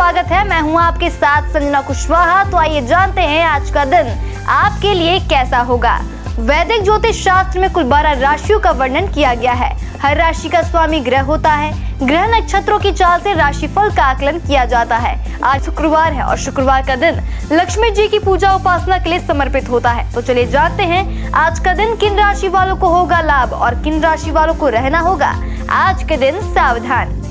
स्वागत है। मैं हूं आपके साथ संजना कुशवाहा। तो आइए जानते हैं आज का दिन आपके लिए कैसा होगा। वैदिक ज्योतिष शास्त्र में कुल 12 राशियों का वर्णन किया गया है। हर राशि का स्वामी ग्रह होता है। ग्रह नक्षत्रों की चाल से राशिफल का आकलन किया जाता है। आज शुक्रवार है और शुक्रवार का दिन लक्ष्मी जी की पूजा उपासना के लिए समर्पित होता है। तो चलिए जानते हैं आज का दिन किन राशि वालों को होगा लाभ और किन राशि वालों को रहना होगा आज के दिन सावधान।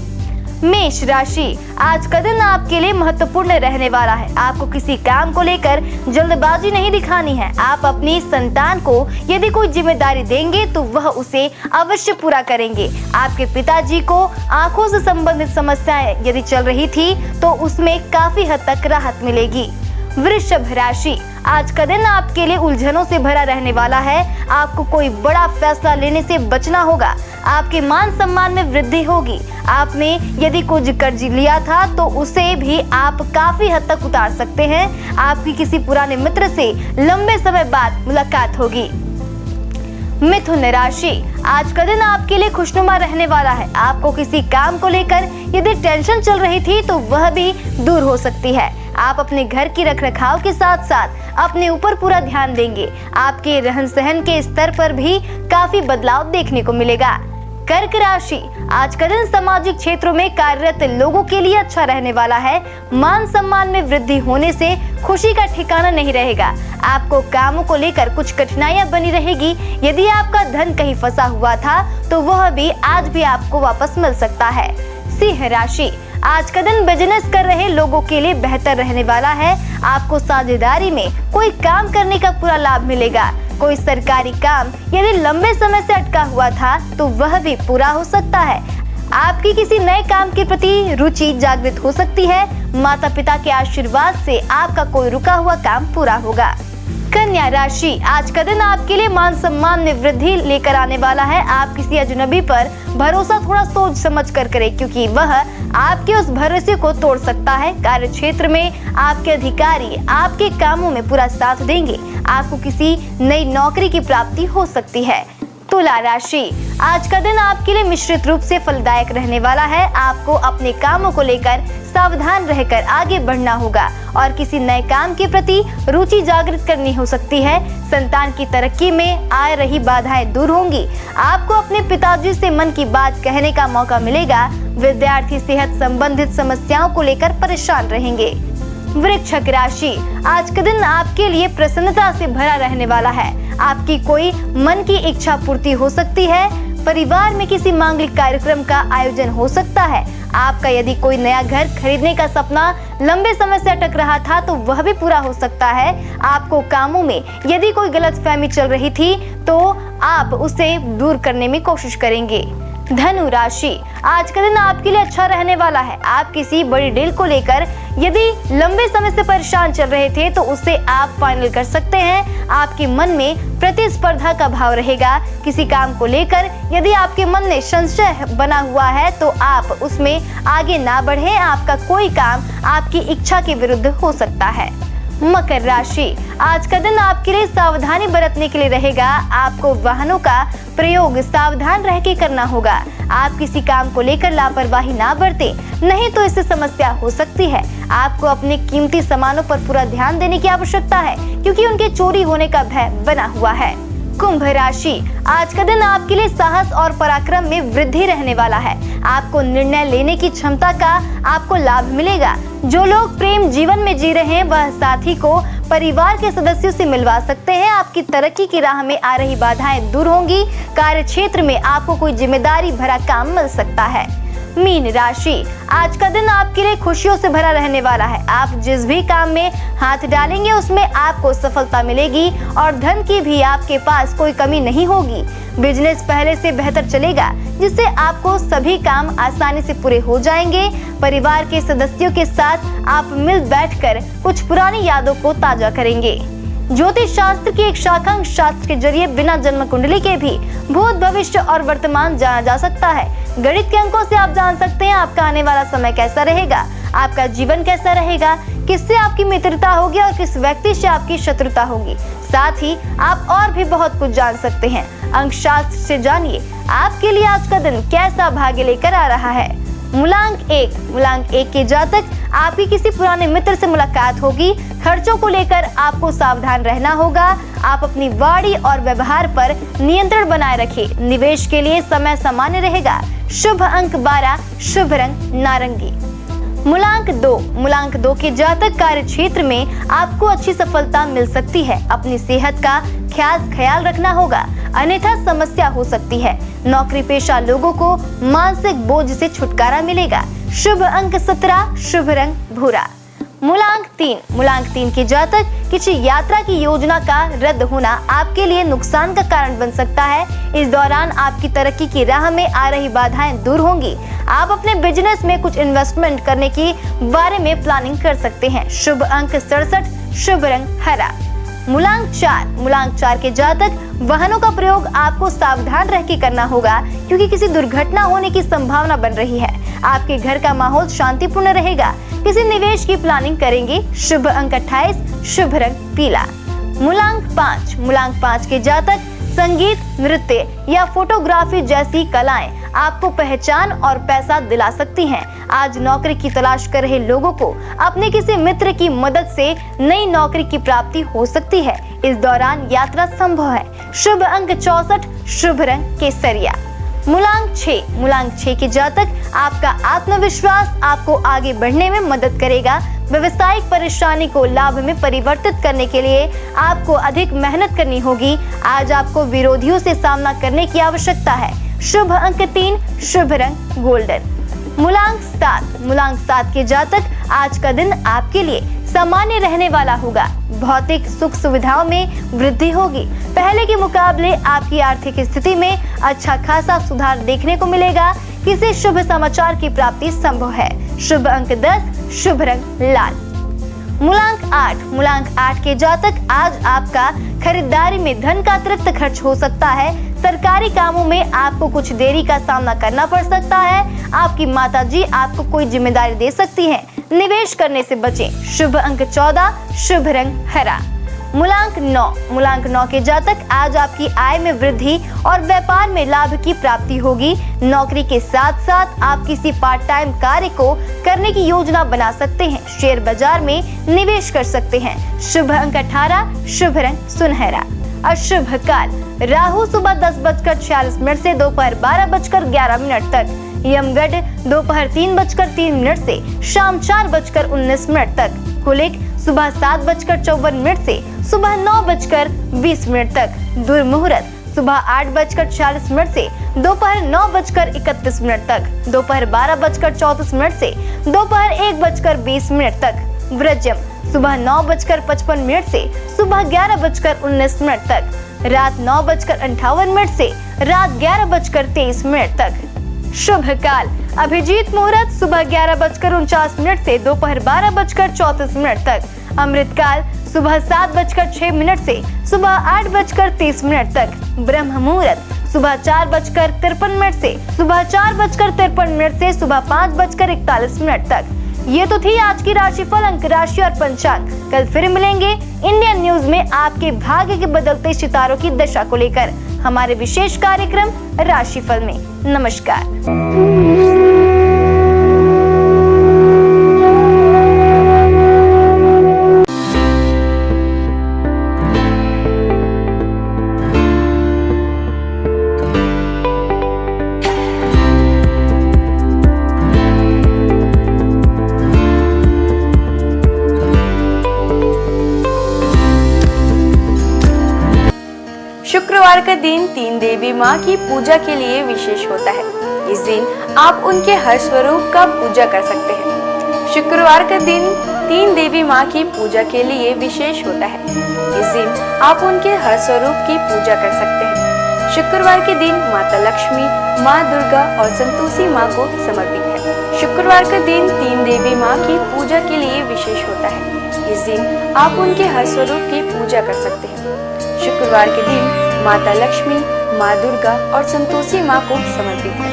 मेष राशि, आज का दिन आपके लिए महत्वपूर्ण रहने वाला है। आपको किसी काम को लेकर जल्दबाजी नहीं दिखानी है। आप अपनी संतान को यदि कोई जिम्मेदारी देंगे तो वह उसे अवश्य पूरा करेंगे। आपके पिताजी को आंखों से संबंधित समस्याएं यदि चल रही थी तो उसमें काफी हद तक राहत मिलेगी। वृषभ राशि, आज का दिन आपके लिए उलझनों से भरा रहने वाला है। आपको कोई बड़ा फैसला लेने से बचना होगा। आपके मान सम्मान में वृद्धि होगी। आपने यदि कुछ कर्ज लिया था तो उसे भी आप काफी हद तक उतार सकते हैं। आपकी किसी पुराने मित्र से लंबे समय बाद मुलाकात होगी। मिथुन राशि, आज का दिन आपके लिए खुशनुमा रहने वाला है। आपको किसी काम को लेकर यदि टेंशन चल रही थी तो वह भी दूर हो सकती है। आप अपने घर की रखरखाव के साथ साथ अपने ऊपर पूरा ध्यान देंगे। आपके रहन सहन के स्तर पर भी काफी बदलाव देखने को मिलेगा। कर्क राशि, आज का दिन सामाजिक क्षेत्रों में कार्यरत लोगों के लिए अच्छा रहने वाला है। मान सम्मान में वृद्धि होने से खुशी का ठिकाना नहीं रहेगा। आपको कामों को लेकर कुछ कठिनाइयां बनी रहेगी। यदि आपका धन कहीं फंसा हुआ था तो वह भी आज भी आपको वापस मिल सकता है। सिंह राशि, आज का दिन बिजनेस कर रहे लोगों के लिए बेहतर रहने वाला है। आपको साझेदारी में कोई काम करने का पूरा लाभ मिलेगा। कोई सरकारी काम यदि लंबे समय से अटका हुआ था तो वह भी पूरा हो सकता है। आपकी किसी नए काम के प्रति रुचि जागृत हो सकती है। माता पिता के आशीर्वाद से आपका कोई रुका हुआ काम पूरा होगा। कन्या राशि, आज का दिन आपके लिए मान सम्मान में वृद्धि लेकर आने वाला है। आप किसी अजनबी पर भरोसा थोड़ा सोच समझ कर करें क्योंकि वह आपके उस भरोसे को तोड़ सकता है। कार्य क्षेत्र में आपके अधिकारी आपके कामों में पूरा साथ देंगे। आपको किसी नई नौकरी की प्राप्ति हो सकती है। तुला राशि, आज का दिन आपके लिए मिश्रित रूप से फलदायक रहने वाला है। आपको अपने कामों को लेकर सावधान रहकर आगे बढ़ना होगा और किसी नए काम के प्रति रुचि जागृत करनी हो सकती है। संतान की तरक्की में आ रही बाधाएं दूर होंगी। आपको अपने पिताजी से मन की बात कहने का मौका मिलेगा। विद्यार्थी सेहत संबंधित समस्याओं को लेकर परेशान रहेंगे। वृश्चिक राशि, आज का दिन आपके लिए प्रसन्नता से भरा रहने वाला है। आपकी कोई मन की इच्छा पूर्ति हो सकती है। परिवार में किसी मांगलिक कार्यक्रम का आयोजन हो सकता है। आपका यदि कोई नया घर खरीदने का सपना लंबे समय से अटक रहा था तो वह भी पूरा हो सकता है। आपको कामों में यदि कोई गलतफहमी चल रही थी तो आप उसे दूर करने में कोशिश करेंगे। धनु राशि, आज का दिन आपके लिए अच्छा रहने वाला है। आप किसी बड़ी डील को लेकर यदि लंबे समय से परेशान चल रहे थे तो उसे आप फाइनल कर सकते हैं। आपके मन में प्रतिस्पर्धा का भाव रहेगा। किसी काम को लेकर यदि आपके मन में संशय बना हुआ है तो आप उसमें आगे ना बढ़ें। आपका कोई काम आपकी इच्छा के विरुद्ध हो सकता है। मकर राशि, आज का दिन आपके लिए सावधानी बरतने के लिए रहेगा। आपको वाहनों का प्रयोग सावधान रह के करना होगा। आप किसी काम को लेकर लापरवाही ना बरतें, नहीं तो इससे समस्या हो सकती है। आपको अपने कीमती सामानों पर पूरा ध्यान देने की आवश्यकता है क्योंकि उनके चोरी होने का भय बना हुआ है। कुंभ राशि, आज का दिन आपके लिए साहस और पराक्रम में वृद्धि रहने वाला है। आपको निर्णय लेने की क्षमता का आपको लाभ मिलेगा। जो लोग प्रेम जीवन में जी रहे हैं वह साथी को परिवार के सदस्यों से मिलवा सकते हैं। आपकी तरक्की की राह में आ रही बाधाएं दूर होंगी। कार्य क्षेत्र में आपको कोई जिम्मेदारी भरा काम मिल सकता है। मीन राशि, आज का दिन आपके लिए खुशियों से भरा रहने वाला है। आप जिस भी काम में हाथ डालेंगे उसमें आपको सफलता मिलेगी और धन की भी आपके पास कोई कमी नहीं होगी। बिजनेस पहले से बेहतर चलेगा जिससे आपको सभी काम आसानी से पूरे हो जाएंगे। परिवार के सदस्यों के साथ आप मिल बैठकर कुछ पुरानी यादों को ताजा करेंगे। ज्योतिष शास्त्र की एक शाखा अंक शास्त्र के जरिए बिना जन्म कुंडली के भी भूत भविष्य और वर्तमान जाना जा सकता है। गणित के अंकों से आप जान सकते हैं आपका आने वाला समय कैसा रहेगा, आपका जीवन कैसा रहेगा, किससे आपकी मित्रता होगी और किस व्यक्ति से आपकी शत्रुता होगी। साथ ही आप और भी बहुत कुछ जान सकते हैं। अंक शास्त्र से जानिए आपके लिए आज का दिन कैसा भाग्य लेकर आ रहा है। मूलांक 1, मूलांक 1 के जातक आपकी किसी पुराने मित्र से मुलाकात होगी। खर्चों को लेकर आपको सावधान रहना होगा। आप अपनी वाणी और व्यवहार पर नियंत्रण बनाए रखें। निवेश के लिए समय सामान्य रहेगा। शुभ अंक 12, शुभ रंग नारंगी। मूलांक 2, मूलांक 2 के जातक कार्य क्षेत्र में आपको अच्छी सफलता मिल सकती है। अपनी सेहत का ख्याल रखना होगा, अन्यथा समस्या हो सकती है। नौकरी पेशा लोगों को मानसिक बोझ से छुटकारा मिलेगा। शुभ अंक 17, शुभ रंग भूरा। मूलांक 3, मूलांक 3 के जातक किसी यात्रा की योजना का रद्द होना आपके लिए नुकसान का कारण बन सकता है। इस दौरान आपकी तरक्की की राह में आ रही बाधाएं दूर होंगी। आप अपने बिजनेस में कुछ इन्वेस्टमेंट करने की बारे में प्लानिंग कर सकते हैं। शुभ अंक 67, शुभ रंग हरा। मूलांक 4, मूलांक 4 के जातक वाहनों का प्रयोग आपको सावधान रह के करना होगा, क्योंकि किसी दुर्घटना होने की संभावना बन रही है। आपके घर का माहौल शांतिपूर्ण रहेगा। किसी निवेश की प्लानिंग करेंगे। शुभ अंक 28, शुभ रंग पीला। मूलांक 5, मूलांक 5 के जातक संगीत, नृत्य या फोटोग्राफी जैसी कलाएं आपको पहचान और पैसा दिला सकती हैं। आज नौकरी की तलाश कर रहे लोगों को अपने किसी मित्र की मदद से नई नौकरी की प्राप्ति हो सकती है। इस दौरान यात्रा संभव है। शुभ अंक 64, शुभ रंग केसरिया। मूलांक 6, मूलांक 6 के जातक आपका आत्मविश्वास आपको आगे बढ़ने में मदद करेगा। व्यवसायिक परेशानी को लाभ में परिवर्तित करने के लिए आपको अधिक मेहनत करनी होगी। आज आपको विरोधियों से सामना करने की आवश्यकता है। शुभ अंक 3, शुभ रंग गोल्डन। मूलांक 7, मूलांक 7 के जातक आज का दिन आपके लिए सामान्य रहने वाला होगा। भौतिक सुख सुविधाओं में वृद्धि होगी। पहले के मुकाबले आपकी आर्थिक स्थिति में अच्छा खासा सुधार देखने को मिलेगा। किसी शुभ समाचार की प्राप्ति संभव है। शुभ अंक 10, शुभ रंग लाल। मूलांक 8, मूलांक 8 के जातक आज आपका खरीदारी में धन का अतिरिक्त खर्च हो सकता है। सरकारी कामों में आपको कुछ देरी का सामना करना पड़ सकता है। आपकी माताजी आपको कोई जिम्मेदारी दे सकती हैं। निवेश करने से बचें। शुभ अंक 14, शुभ रंग हरा। मूलांक 9, मूलांक 9 के जातक आज आपकी आय में वृद्धि और व्यापार में लाभ की प्राप्ति होगी। नौकरी के साथ साथ आप किसी पार्ट टाइम कार्य को करने की योजना बना सकते हैं। शेयर बाजार में निवेश कर सकते हैं। शुभ अंक 18, शुभ रंग सुनहरा। अशुभ काल राहु सुबह 10:46 से दोपहर 12:11 तक। यमगढ़ दोपहर 3:03 से शाम 4:19 तक। कुलिक सुबह 7:54 से सुबह 9:20 तक। दुर्मुहूर्त सुबह 8:40 से दोपहर 9:31 तक। दोपहर 12:34 से दोपहर 1:20 तक। व्रजम सुबह 9:55 से सुबह 11:19 तक। रात 9:58 से रात 11:23 तक। शुभ काल अभिजीत मुहूर्त सुबह 11:49 से दोपहर 12:34 तक। अमृत काल सुबह 7:06 से सुबह 8:30 तक। ब्रह्म मुहूर्त सुबह 4:53 से सुबह 4:53 से सुबह 5:41 तक। ये तो थी आज की राशिफल, अंक राशि और पंचांग। कल फिर मिलेंगे इंडियन न्यूज में आपके भाग्य के बदलते सितारों की दशा को लेकर हमारे विशेष कार्यक्रम राशिफल में। नमस्कार। शुक्रवार का दिन तीन देवी माँ की पूजा के लिए विशेष होता है। इस दिन आप उनके हर स्वरूप का पूजा कर सकते हैं। शुक्रवार का दिन तीन देवी माँ की पूजा के लिए विशेष होता है। इस दिन आप उनके हर स्वरूप की पूजा कर सकते हैं। शुक्रवार के दिन माता लक्ष्मी, माँ दुर्गा और संतोषी माँ को समर्पित है। शुक्रवार का दिन तीन देवी माँ की पूजा के लिए विशेष होता है। इस दिन आप उनके हर स्वरूप की पूजा कर सकते हैं। शुक्रवार के दिन माता लक्ष्मी, माँ दुर्गा और संतोषी माँ को समर्पित है।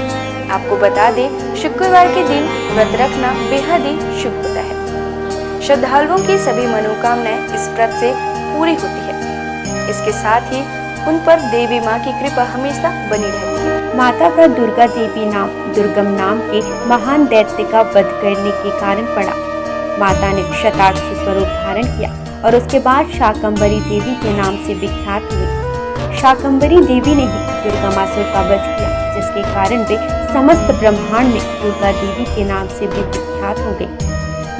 आपको बता दें, शुक्रवार के दिन व्रत रखना बेहद ही शुभ होता है। श्रद्धालुओं की सभी मनोकामनाएं इस व्रत से पूरी होती है। इसके साथ ही उन पर देवी माँ की कृपा हमेशा बनी रहती है। माता का दुर्गा देवी नाम दुर्गम नाम के महान दैत्य का वध करने के कारण पड़ा। माता ने शताक्षी स्वरूप धारण किया और उसके बाद शाकंभरी देवी के नाम से विख्यात हुई। शाकंभरी देवी ने ही दुर्गामासुर का वध किया, जिसके कारण वे समस्त ब्रह्मांड में दुर्गा देवी के नाम से भी विख्यात हो गई।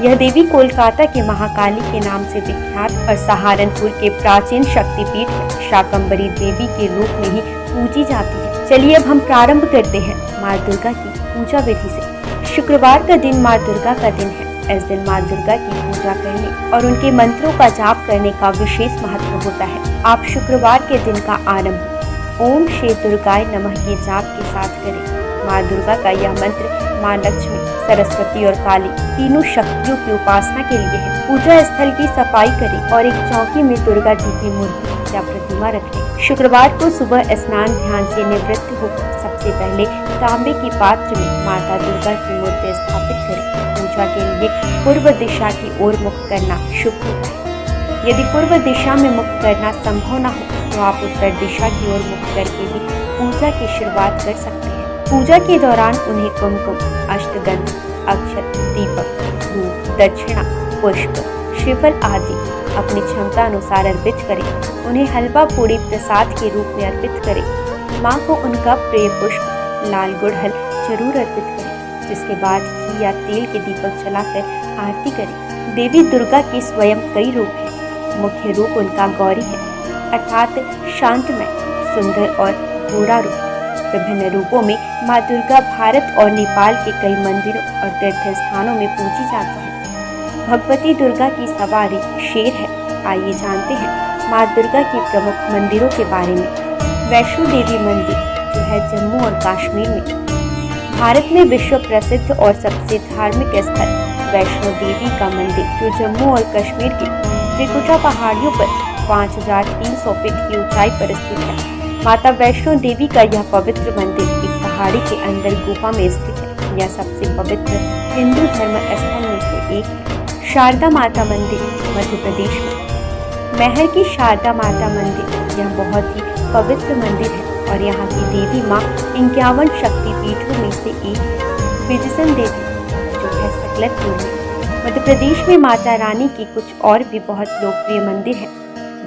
यह देवी कोलकाता के महाकाली के नाम से विख्यात और सहारनपुर के प्राचीन शक्तिपीठ शाकंभरी देवी के रूप में ही पूजी जाती है। चलिए अब हम प्रारंभ करते हैं माँ दुर्गा की पूजा विधि से। शुक्रवार का दिन माँ दुर्गा का दिन है। इस दिन माँ दुर्गा की पूजा करने और उनके मंत्रों का जाप करने का विशेष महत्व होता है। आप शुक्रवार के दिन का आरंभ ओम श्री दुर्गाय नमः के जाप के साथ करें। माँ दुर्गा का यह मंत्र माँ लक्ष्मी, सरस्वती और काली तीनों शक्तियों की उपासना के लिए है। पूजा स्थल की सफाई करें और एक चौकी में दुर्गा जी की मूर्ति या प्रतिमा रखें। शुक्रवार को सुबह स्नान ध्यान से निवृत्त होकर सबसे पहले तांबे के पात्र में माता दुर्गा की मूर्ति स्थापित करें। पूजा के लिए पूर्व दिशा की ओर मुख करना शुभ होता है। यदि पूर्व दिशा में मुख करना संभव न हो तो आप उत्तर दिशा की ओर मुख करके भी पूजा की शुरुआत कर सकते हैं। पूजा के दौरान उन्हें कुमकुम, अष्टगंध, अक्षत, दीपक, धूप, दक्षिणा, पुष्प, श्रीफल आदि अपनी क्षमता अनुसार अर्पित करें। उन्हें हलवा पूड़ी प्रसाद के रूप में अर्पित करें। माँ को उनका प्रिय पुष्प लाल गुड़हल जरूर अर्पित करें, जिसके बाद घी या तेल के दीपक जलाकर आरती करें। देवी दुर्गा के स्वयं कई रूप हैं। मुख्य रूप उनका गौरी है, अर्थात शांतमय, सुंदर और घोड़ा रूप। विभिन्न रूपों में माँ दुर्गा भारत और नेपाल के कई मंदिरों और तीर्थ स्थानों में पूजी जाती है। भगवती दुर्गा की सवारी शेर है। आइए जानते हैं माँ दुर्गा के प्रमुख मंदिरों के बारे में। वैष्णो देवी मंदिर जो है जम्मू और कश्मीर में। भारत में विश्व प्रसिद्ध और सबसे धार्मिक स्थल वैष्णो देवी का मंदिर जो जम्मू और कश्मीर के त्रिकुटा पहाड़ियों पर 5300 फीट की ऊंचाई पर स्थित है। माता वैष्णो देवी का यह पवित्र मंदिर एक पहाड़ी के अंदर गुफा में स्थित है। यह सबसे पवित्र हिंदू धर्म स्थल में से एक है। शारदा माता मंदिर मध्य प्रदेश में। महर की शारदा माता मंदिर यह बहुत ही पवित्र मंदिर है और यहाँ की देवी माँ 51 शक्तिपीठों में से एक है। विजयसन देवी जो है सकलनपुर में। मध्य प्रदेश में माता रानी की कुछ और भी बहुत लोकप्रिय मंदिर है,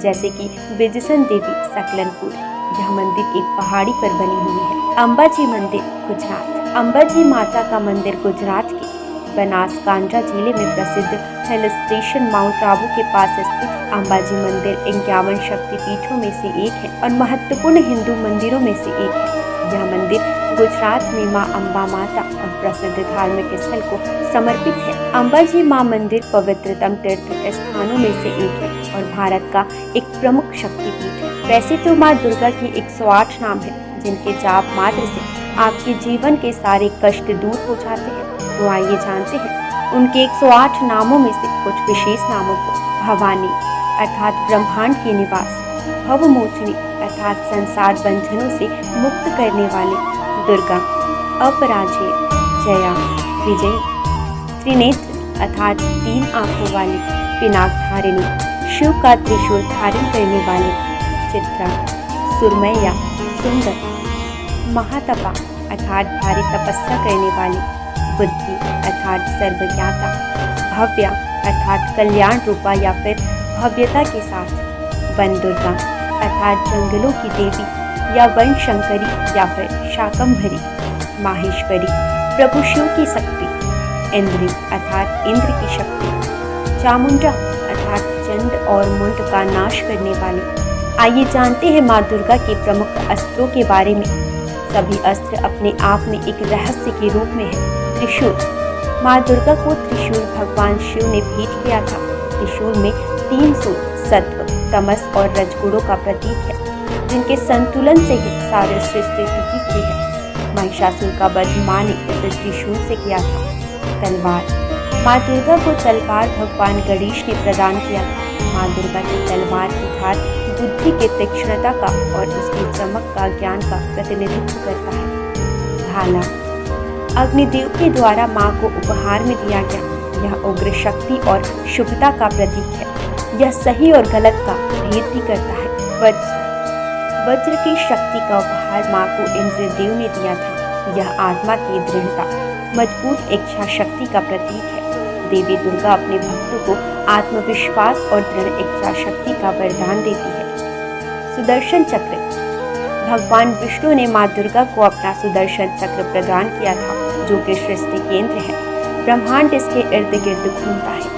जैसे कि विजयसन देवी सकलनपुर। यह मंदिर एक पहाड़ी पर बनी हुई है। अंबाजी मंदिर गुजरात। अंबाजी माता का मंदिर गुजरात के बनासकांठा जिले में प्रसिद्ध हिल स्टेशन माउंट आबू के पास स्थित अंबाजी मंदिर 51 शक्तिपीठों में से एक है और महत्वपूर्ण हिंदू मंदिरों में से एक है। यह मंदिर गुजरात में मां अंबा माता और प्रसिद्ध धार्मिक स्थल को समर्पित है। अंबाजी मां मंदिर पवित्रतम तीर्थ स्थानों में से एक है और भारत का एक प्रमुख शक्तिपीठ है। वैसे तो मां दुर्गा की 108 नाम है, जिनके जाप मात्र से आपके जीवन के सारे कष्ट दूर हो जाते हैं। तो आइए जानते हैं उनके 108 नामों में से कुछ विशेष नामों को। भवानी अर्थात ब्रह्मांड की निवास, भवमोचनी अर्थात संसार बंधनों से मुक्त करने वाले, दुर्गा, अपराजेय, जया, विजयी, त्रिनेत्र अर्थात 3 आंखों वाली, पिनाकधारिणी, शिव का त्रिशूल धारण करने वाले, चित्रा, सुरमैया, सुंदर, महातपा अर्थात भारी तपस्या करने वाली, बुद्धि अर्थात सर्वज्ञाता, भव्या अर्थात कल्याण रूपा या फिर भव्यता के साथ, वन दुर्गा अर्थात जंगलों की देवी या वन शंकरी या फिर शाकंभरी, माहेश्वरी प्रभु शिव की शक्ति, इंद्री अर्थात इंद्र की शक्ति, चामुंडा अर्थात चंड और मुंड का नाश करने वाली। आइए जानते हैं माँ दुर्गा के प्रमुख अस्त्रों के बारे में। सभी अस्त्र अपने आप में एक रहस्य के रूप में है। त्रिशूल, माँ दुर्गा को त्रिशूल भगवान शिव ने भेंट किया था। त्रिशूल में 3 सूल सत्व, तमस और रजगुणों का प्रतीक है, जिनके संतुलन से ही सारी सृष्टि टिकी हुई है। महिषासुर का वध माँ ने इसे त्रिशूल से किया था। तलवार, माँ दुर्गा को तलवार भगवान गणेश ने प्रदान किया था। माँ दुर्गा की तलवार की धार बुद्धि के तीक्ष्णता का और उसकी चमक का ज्ञान का प्रतिनिधित्व करता है। भाला, अग्निदेव के द्वारा माँ को उपहार में दिया गया। यह उग्र शक्ति और शुभता का प्रतीक है। यह सही और गलत का भेद भी करता है। वज्र, वज्र की शक्ति का उपहार माँ को इंद्रदेव ने दिया था। यह आत्मा की दृढ़ता, मजबूत इच्छा शक्ति का प्रतीक है। देवी दुर्गा अपने भक्तों को आत्मविश्वास और दृढ़ इच्छा शक्ति का वरदान देती है। सुदर्शन चक्र। भगवान विष्णु ने माँ दुर्गा को अपना सुदर्शन चक्र प्रदान किया था, जो कि सृष्टि केंद्र है। ब्रह्मांड इसके इर्द गिर्द घूमता है।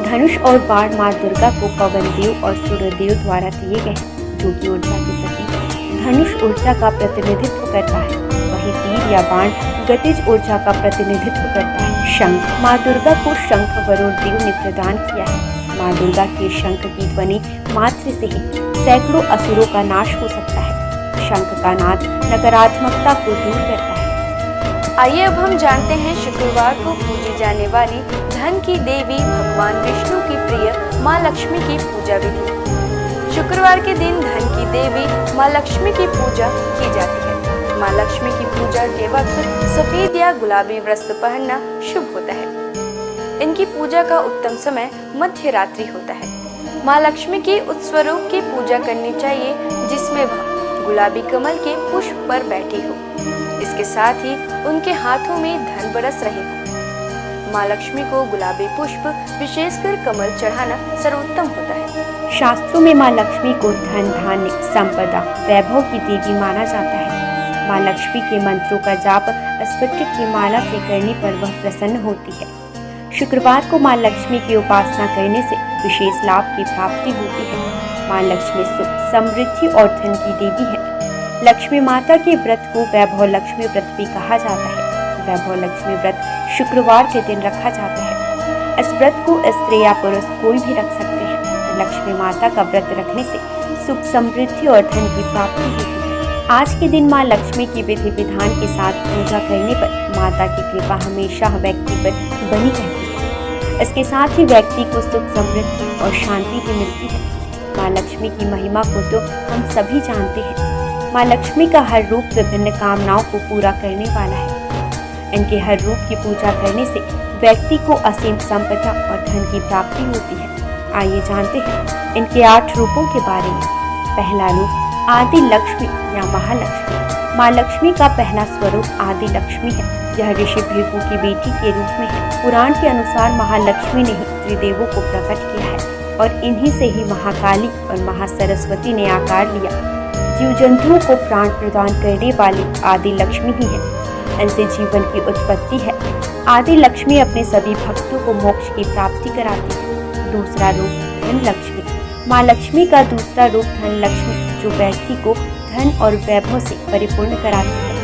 धनुष और बाण माँ दुर्गा को पवन देव और सूर्यदेव द्वारा दिए गए हैं, जो कि ऊर्जा की प्रतीक है। धनुष ऊर्जा का प्रतिनिधित्व करता है, वहीं तीर या बाण गतिज ऊर्जा का प्रतिनिधित्व करता है। शंख। माँ दुर्गा को शंख वरुण देव ने प्रदान किया है। माँ दुर्गा के शंख की ध्वनि मात्र से ही सैकड़ों असुरों का नाश हो सकता है। शंख का नाद नकारात्मकता को दूर करता है। आइए अब हम जानते हैं शुक्रवार को पूजी जाने वाली धन की देवी भगवान विष्णु की प्रिय माँ लक्ष्मी की पूजा विधि। शुक्रवार के दिन धन की देवी माँ लक्ष्मी की पूजा की जाती है। माँ लक्ष्मी की पूजा के वक्त सफेद या गुलाबी वस्त्र पहनना शुभ होता है। इनकी पूजा का उत्तम समय मध्य रात्रि होता है। माँ लक्ष्मी की उस स्वरूप की पूजा करनी चाहिए जिसमें वह गुलाबी कमल के पुष्प पर बैठी हो। इसके साथ ही उनके हाथों में धन बरस रहे हो। माँ लक्ष्मी को गुलाबी पुष्प, विशेषकर कमल, चढ़ाना सर्वोत्तम होता है। शास्त्रों में माँ लक्ष्मी को धन, धान्य, संपदा, वैभव की देवी माना जाता है। माँ लक्ष्मी के मंत्रों का जाप स्फटिक की माला से करने पर वह प्रसन्न होती है। शुक्रवार को माँ लक्ष्मी की उपासना करने से विशेष लाभ की प्राप्ति होती है। माँ लक्ष्मी सुख, समृद्धि और धन की देवी है। लक्ष्मी माता के व्रत को वैभव लक्ष्मी व्रत भी कहा जाता है। वैभव लक्ष्मी व्रत शुक्रवार के दिन रखा जाता है। इस व्रत को स्त्री या पुरुष कोई भी रख सकते हैं। लक्ष्मी माता का व्रत रखने से सुख, समृद्धि और धन की प्राप्ति होती है। आज के दिन माँ लक्ष्मी की विधि विधान के साथ पूजा करने पर माता की कृपा हमेशा व्यक्ति पर बनी रहती है। इसके साथ ही व्यक्ति को सुख, समृद्धि और शांति भी मिलती है। माँ लक्ष्मी की महिमा को तो हम सभी जानते हैं। माँ लक्ष्मी का हर रूप विभिन्न कामनाओं को पूरा करने वाला है। इनके हर रूप की पूजा करने से व्यक्ति को असीम संपदा और धन की प्राप्ति होती है। आइए जानते हैं इनके 8 रूपों के बारे में। पहला रूप आदि लक्ष्मी या महालक्ष्मी। माँ लक्ष्मी का पहला स्वरूप आदि लक्ष्मी है। यह ऋषि भृगु की बेटी के रूप में है। पुराण के अनुसार महालक्ष्मी ने ही त्रिदेवों को प्रकट किया है और इन्हीं से ही महाकाली और महासरस्वती ने आकार लिया। जीव जंतुओं को प्राण प्रदान करने वाली आदि लक्ष्मी ही है। इनसे जीवन की उत्पत्ति है। आदि लक्ष्मी अपने सभी भक्तों को मोक्ष की प्राप्ति कराती है। दूसरा रूप धन लक्ष्मी। माँ लक्ष्मी का दूसरा रूप धन लक्ष्मी, जो व्यक्ति को धन और वैभव से परिपूर्ण कराती है।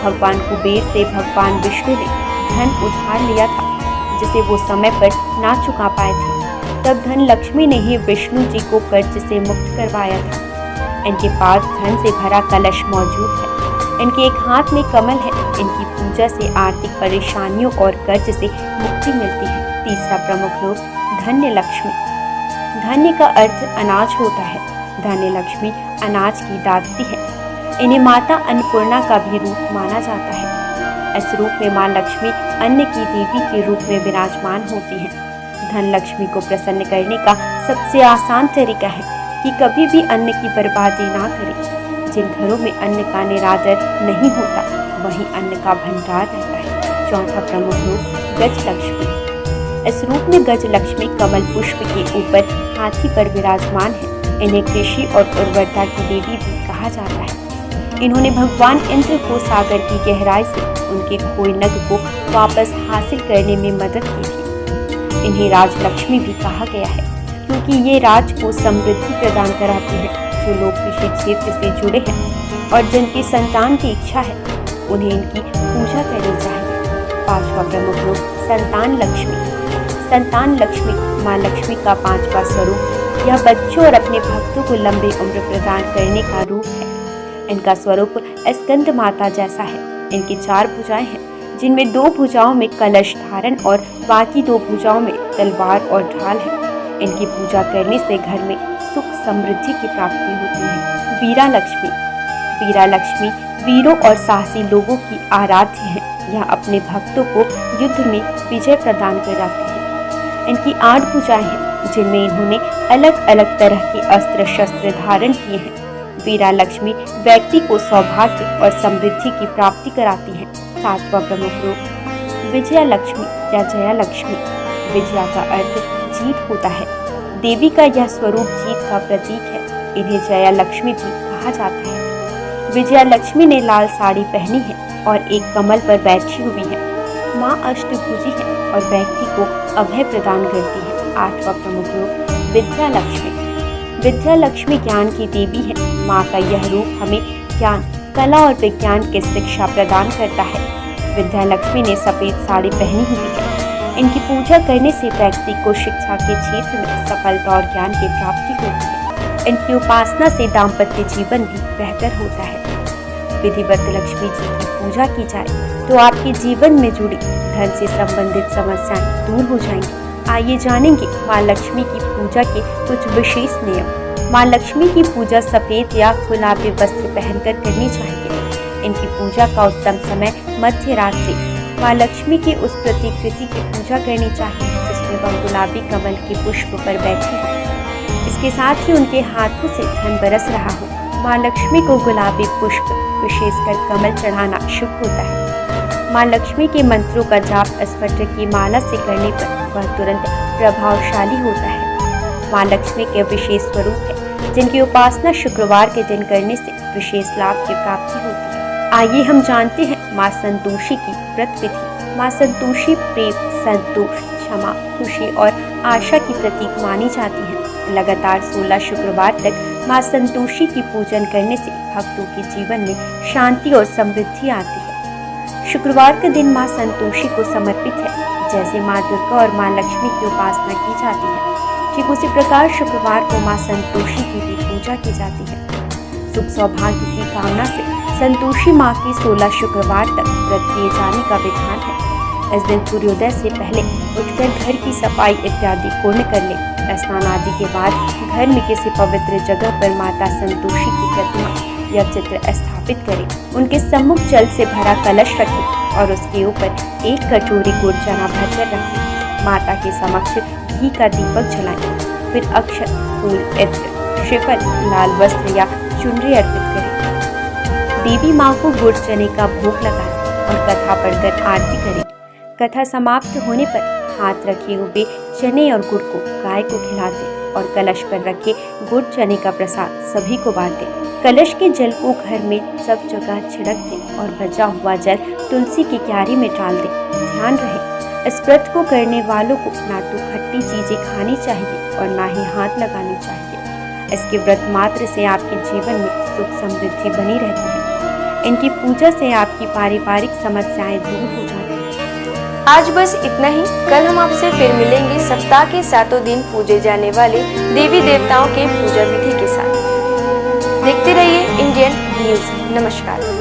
भगवान कुबेर से भगवान विष्णु ने धन उधार लिया था, जिसे वो समय पर ना चुका पाए थे। तब धन लक्ष्मी ने ही विष्णु जी को कर्ज से मुक्त करवाया था। इनके पास धन से भरा कलश मौजूद है। इनके एक हाथ में कमल है। इनकी पूजा से आर्थिक परेशानियों और कर्ज से मुक्ति मिलती है। तीसरा प्रमुख रूप धन्य लक्ष्मी। धन्य का अर्थ अनाज होता है। धन्य लक्ष्मी अनाज की दात्री है। इन्हें माता अन्नपूर्णा का भी रूप माना जाता है। इस रूप में माँ लक्ष्मी अन्न की देवी के रूप में विराजमान होती है। धन लक्ष्मी को प्रसन्न करने का सबसे आसान तरीका है कि कभी भी अन्न की बर्बादी ना करें। जिन घरों में अन्न का निरादर नहीं होता, वहीं अन्न का भंडार रहता है। चौथा प्रमुख रूप गज लक्ष्मी। इस रूप में गज लक्ष्मी कमल पुष्प के ऊपर हाथी पर विराजमान है। इन्हें कृषि और उर्वरता की देवी भी कहा जाता है। इन्होंने भगवान इंद्र को सागर की गहराई से उनके खोए नग को वापस हासिल करने में मदद की थी। इन्हें राजलक्ष्मी भी कहा गया है, क्योंकि ये राज को समृद्धि प्रदान कराती है। जो लोग कृषि क्षेत्र से जुड़े हैं और जिनकी संतान की इच्छा है, उन्हें इनकी पूजा करनी चाहिए। पांचवा प्रमुख रूप संतान लक्ष्मी। संतान लक्ष्मी माँ लक्ष्मी का पांचवा स्वरूप। यह बच्चों और अपने भक्तों को लंबी उम्र प्रदान करने का रूप है। इनका स्वरूप स्कंद माता जैसा है। इनकी 4 भुजाएं हैं, जिनमें 2 भुजाओं में कलश धारण और बाकी 2 भुजाओं में तलवार और ढाल है। इनकी पूजा करने से घर में सुख, समृद्धि की प्राप्ति होती है। वीरा लक्ष्मी। वीरा लक्ष्मी वीरों और साहसी लोगों की आराध्य है। यह अपने भक्तों को युद्ध में विजय प्रदान कराती है। इनकी 8 भुजाएं हैं, जिनमें इन्होंने अलग अलग तरह के अस्त्र शस्त्र धारण किए हैं। वीरा लक्ष्मी व्यक्ति को सौभाग्य और समृद्धि की प्राप्ति कराती है। 7वां प्रमुख रूप विजया लक्ष्मी या जया लक्ष्मी। विजया का अर्थ जीत होता है। देवी का यह स्वरूप जीत का प्रतीक है। इन्हें जया लक्ष्मी भी कहा जाता है। विजया लक्ष्मी ने लाल साड़ी पहनी है और एक कमल पर बैठी हुई है। माँ अष्टभुजी है और व्यक्ति को अभय प्रदान करती है। 8वां प्रमुख रूप विद्या लक्ष्मी। विद्या लक्ष्मी ज्ञान की देवी है। माँ का यह रूप हमें ज्ञान, कला और विज्ञान की शिक्षा प्रदान करता है। विद्या लक्ष्मी ने सफेद साड़ी पहनी हुई है। इनकी पूजा करने से व्यक्ति को शिक्षा के क्षेत्र में सफलता और ज्ञान की प्राप्ति होती है। इनकी उपासना से दाम्पत्य जीवन भी बेहतर होता है। विधिवत लक्ष्मी जी की पूजा की जाए तो आपके जीवन में जुड़ी धन से संबंधित समस्याएं दूर हो जाएंगी। आइए जानेंगे माँ लक्ष्मी की पूजा के कुछ विशेष नियम। माँ लक्ष्मी की पूजा सफेद या गुलाबी वस्त्र पहनकर करनी चाहिए। इनकी पूजा का उत्तम समय मध्य रात्रि। माँ लक्ष्मी की उस प्रतिकृति की पूजा करनी चाहिए जिसमें वह गुलाबी कमल के पुष्प पर बैठी हो। इसके साथ ही उनके हाथों से धन बरस रहा हो। माँ लक्ष्मी को गुलाबी पुष्प, विशेषकर कमल चढ़ाना शुभ होता है। माँ लक्ष्मी के मंत्रों का जाप स्फटिक की माला से करने पर वह तुरंत प्रभावशाली होता है। माँ लक्ष्मी के विशेष स्वरूप है जिनकी उपासना शुक्रवार के दिन करने से विशेष लाभ की प्राप्ति होती है। आइए हम जानते हैं माँ संतोषी की व्रत विधि। माँ संतोषी प्रेम, संतोष, क्षमा, खुशी और आशा की प्रतीक मानी जाती है। लगातार 16 शुक्रवार तक माँ संतोषी की पूजन करने से भक्तों के जीवन में शांति और समृद्धि आती है। शुक्रवार का दिन माँ संतोषी को समर्पित है। जैसे माँ दुर्गा और माँ लक्ष्मी की उपासना की जाती है, ठीक उसी प्रकार शुक्रवार को माँ संतोषी की भी पूजा की जाती है। सुख सौभाग्य की कामना से संतोषी माँ की 16 शुक्रवार तक व्रत किए जाने का विधान है। इस दिन सूर्योदय से पहले उठकर घर की सफाई इत्यादि पूर्ण कर ले। स्नान आदि के बाद घर में किसी पवित्र जगह पर माता संतोषी की प्रतिमा या चित्र स्थापित करें। उनके सम्मुख जल से भरा कलश रखें और उसके ऊपर एक कटोरी गुड़ चना भरकर रखें। माता के समक्ष घी का दीपक जलाएं। फिर अक्षत, फूल, इत्र, श्रीफल, लाल वस्त्र या चुनरी अर्पित करें। देवी माँ को गुड़ चने का भोग लगाएं और कथा पढ़कर आरती करें। कथा समाप्त होने पर हाथ रखे हुए चने और गुड़ को गाय को खिला दें और कलश पर रखे गुड़ चने का प्रसाद सभी को बांटें। कलश के जल को घर में सब जगह छिड़क दें और बचा हुआ जल तुलसी की क्यारी में डाल दें। ध्यान रहे, इस व्रत को करने वालों को ना तो खट्टी चीजें खानी चाहिए और ना ही हाथ लगाने चाहिए। इसके व्रत मात्र से आपके जीवन में सुख समृद्धि बनी रहती है। इनकी पूजा से आपकी पारिवारिक समस्याएं दूर हो जाती हैं। आज बस इतना ही। कल हम आपसे फिर मिलेंगे सप्ताह के 7 दिन पूजे जाने वाले देवी देवताओं के पूजा विधि के साथ। देखते रहिए इंडियन न्यूज। नमस्कार।